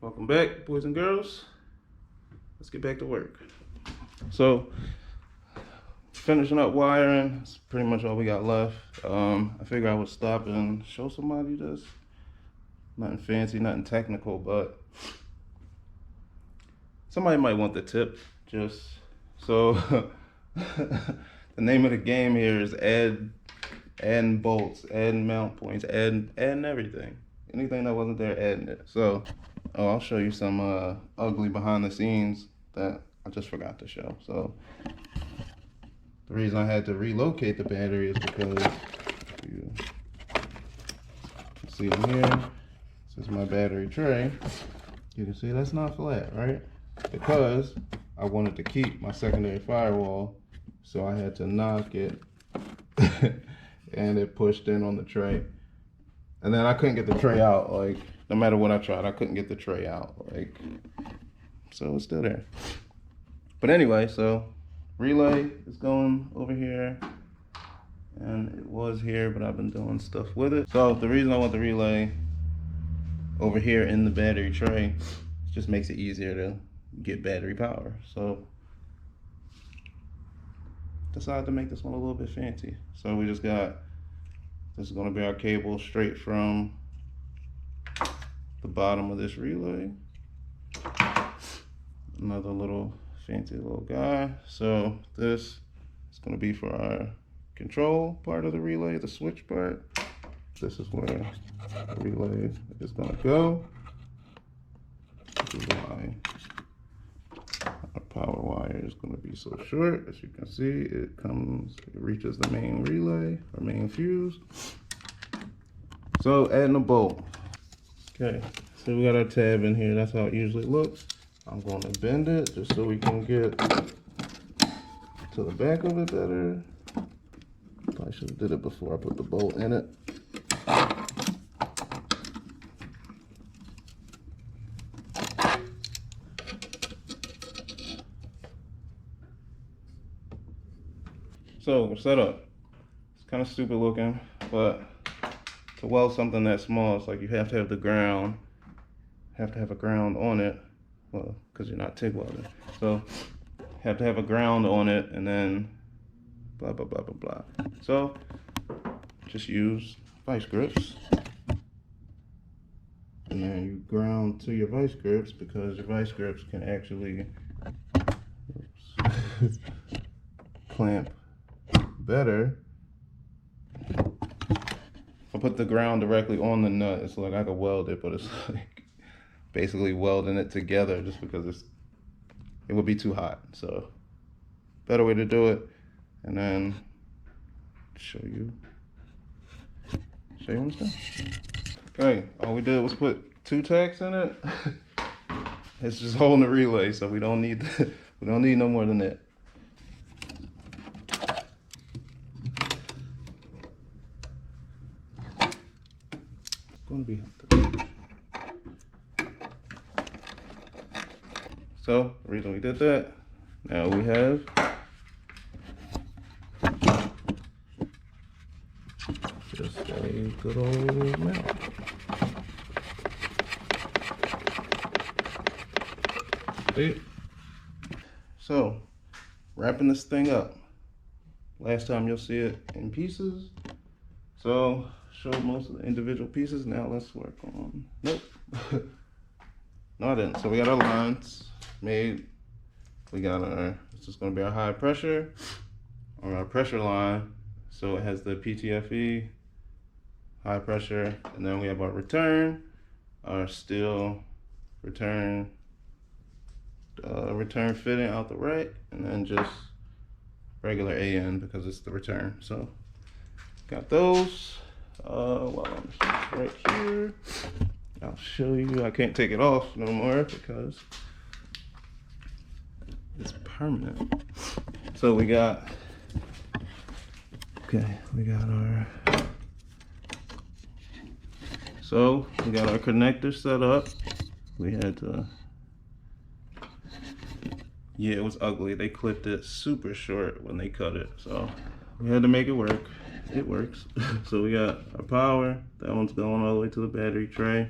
Welcome back, boys and girls. Let's get back to work. So, finishing up wiring. That's pretty much all we got left. I figured I would stop and show somebody this. Nothing fancy, nothing technical, but somebody might want the tip. Just so the name of the game here is adding bolts, adding mount points, adding everything. Anything that wasn't there, adding it. So, I'll show you some ugly behind the scenes that I just forgot to show. So, the reason I had to relocate the battery is because you can see in here, this is my battery tray. You can see that's not flat, right? Because I wanted to keep my secondary firewall, so I had to knock it and it pushed in on the tray. And then I couldn't get the tray out, like, no matter what I tried, I couldn't get the tray out, like, so it's still there. But anyway, so relay is going over here, and it was here, but I've been doing stuff with it. So the reason I want the relay over here in the battery tray, it just makes it easier to get battery power. So decided to make this one a little bit fancy. So we just got, this is going to be our cable straight from the bottom of this relay. Another little fancy little guy. So this is going to be for our control part of the relay, the switch part. This is where the relay is going to go. This is why our power wire is going to be so short. As you can see, it reaches the main relay, or main fuse. So adding a bolt. Okay, so we got our tab in here. That's how it usually looks. I'm going to bend it just so we can get to the back of it better. Probably should have did it before I put the bolt in it. So we're set up. It's kind of stupid looking, but to weld something that small, it's like you have to have the ground, have to have a ground on it. Well, because you're not TIG welding. So have to have a ground on it, and then blah, blah, blah, blah, blah. So just use vice grips. And then you ground to your vice grips, because your vice grips can actually clamp better. If I put the ground directly on the nut, it's like I could weld it, but it's like basically welding it together, just because it would be too hot. So better way to do it. And then show you when it's done. Okay, all we did was put 2 tacks in it. It's just holding the relay, so we don't need no more than that. Gonna be. So the reason we did that, now we have just a good old mount. See? So wrapping this thing up. Last time you'll see it in pieces. So showed most of the individual pieces. Now let's work on, nope. No, I didn't. So we got our lines made. We got this is going to be our high pressure, or our pressure line. So it has the PTFE, high pressure, and then we have our return, our steel return, return fitting out the right, and then just regular AN because it's the return. So got those. Well, I'm right here. I'll show you. I can't take it off no more because it's permanent. So we got, we got our connector set up. We had to, yeah, it was ugly. They clipped it super short when they cut it, so we had to make it work. It works. So we got our power. That one's going all the way to the battery tray.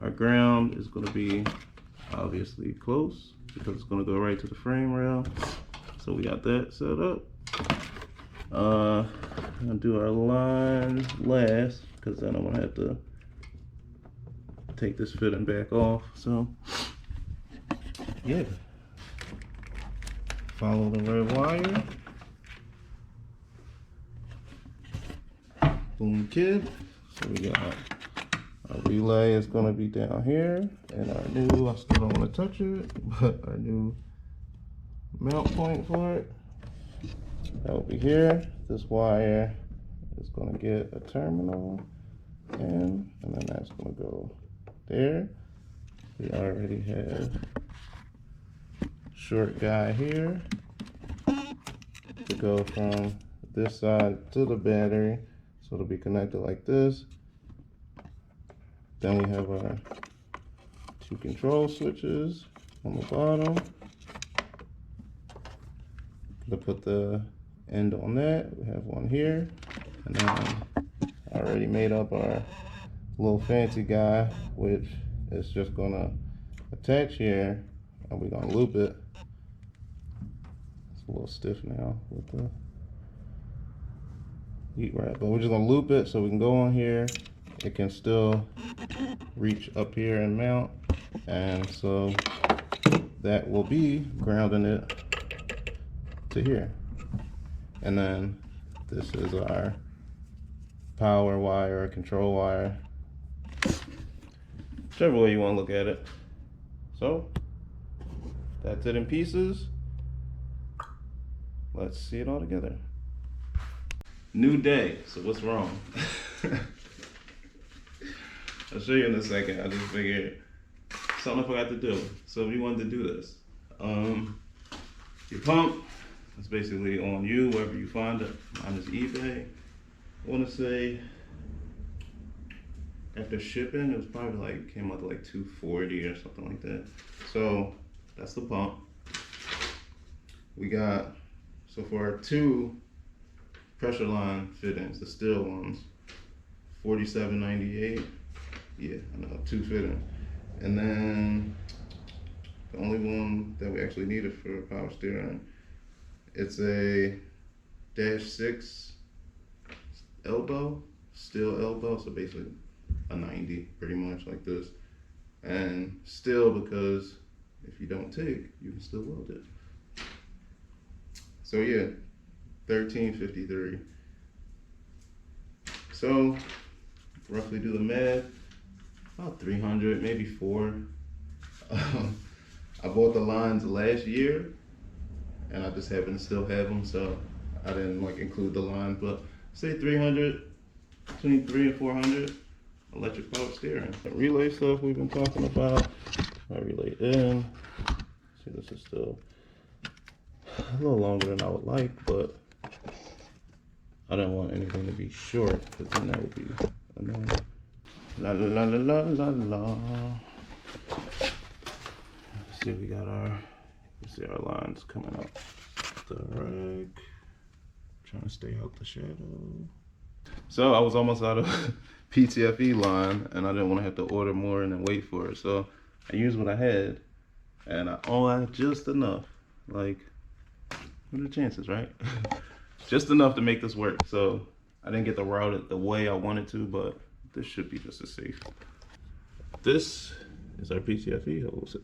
Our ground is going to be obviously close because it's going to go right to the frame rail. So we got that set up. I'm going to do our lines last because then I'm going to have to take this fitting back off. So yeah, follow the red wire. Boom kid. So we got our relay is going to be down here, and our new, I still don't want to touch it, but our new mount point for it, that will be here. This wire is going to get a terminal in, and then that's going to go there. We already have short guy here to go from this side to the battery, so it'll be connected like this. Then we have our 2 control switches on the bottom to put the end on that. We have one here, and then I already made up our little fancy guy, which is just gonna attach here, and we're gonna loop it. It's a little stiff now with the heat wrap, but we're just gonna loop it so we can go on here. It can still reach up here and mount, and so that will be grounding it to here. And then this is our power wire, control wire, whichever way you want to look at it. So that's it in pieces. Let's see it all together. New day. So what's wrong? I'll show you in a second. I just figured something I forgot to do. So if you wanted to do this, your pump is basically on you, wherever you find it. Mine is eBay. I want to say after shipping, it was probably like, came out to like $240 or something like that. So that's the pump. We got, so for our 2 pressure line fittings, the steel ones, $47.98. Yeah, I know, 2 fittings. And then the only one that we actually needed for power steering, it's a -6 elbow, steel elbow, so basically a 90, pretty much like this. And steel, because if you don't TIG, you can still weld it. So yeah, $13.53. So roughly do the math, about 300, maybe 4. I bought the lines last year, and I just happen to still have them, so I didn't like include the line, but say 300, between 300 and 400, electric power steering. The relay stuff we've been talking about, my relay in. See, this is still a little longer than I would like, but I didn't want anything to be short, because then that would be annoying. La la la la la la. Let's see, we got our, you see our lines coming up the rack. Trying to stay out the shadow. So I was almost out of PTFE line, and I didn't want to have to order more and then wait for it. So I used what I had, and I only had just enough. Like, what are the chances, right? Just enough to make this work. So I didn't get to route it the way I wanted to, but this should be just as safe. This is our PTFE hose.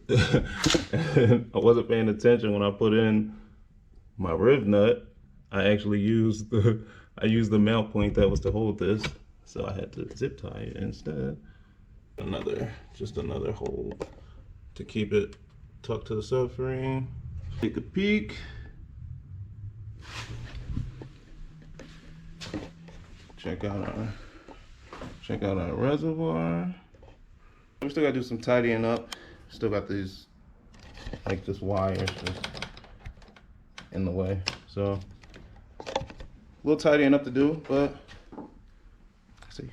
I wasn't paying attention when I put in my rib nut. I actually used the mount point that was to hold this, so I had to zip tie it instead. Just another hole to keep it tucked to the subframe. Take a peek. Check out our reservoir. We still gotta do some tidying up. Still got these, like this wire just in the way. So a little tidying up to do, but let's see.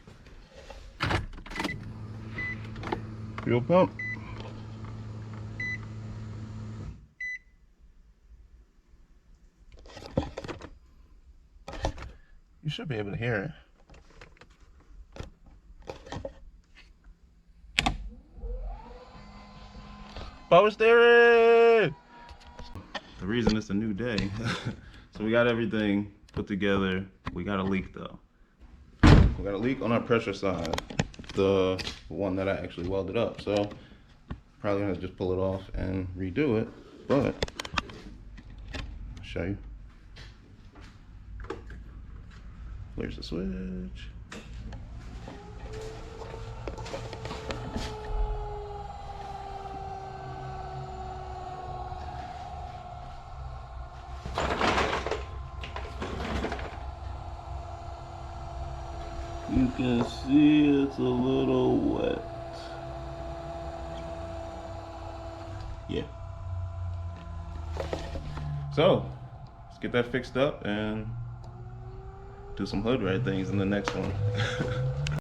Fuel pump. You should be able to hear it. Power steering! The reason it's a new day. So we got everything put together. We got a leak though. We got a leak on our pressure side. The one that I actually welded up. So probably gonna just pull it off and redo it. But I'll show you. Where's the switch? You can see it's a little wet. Yeah. So, let's get that fixed up and do some hood red things in the next one.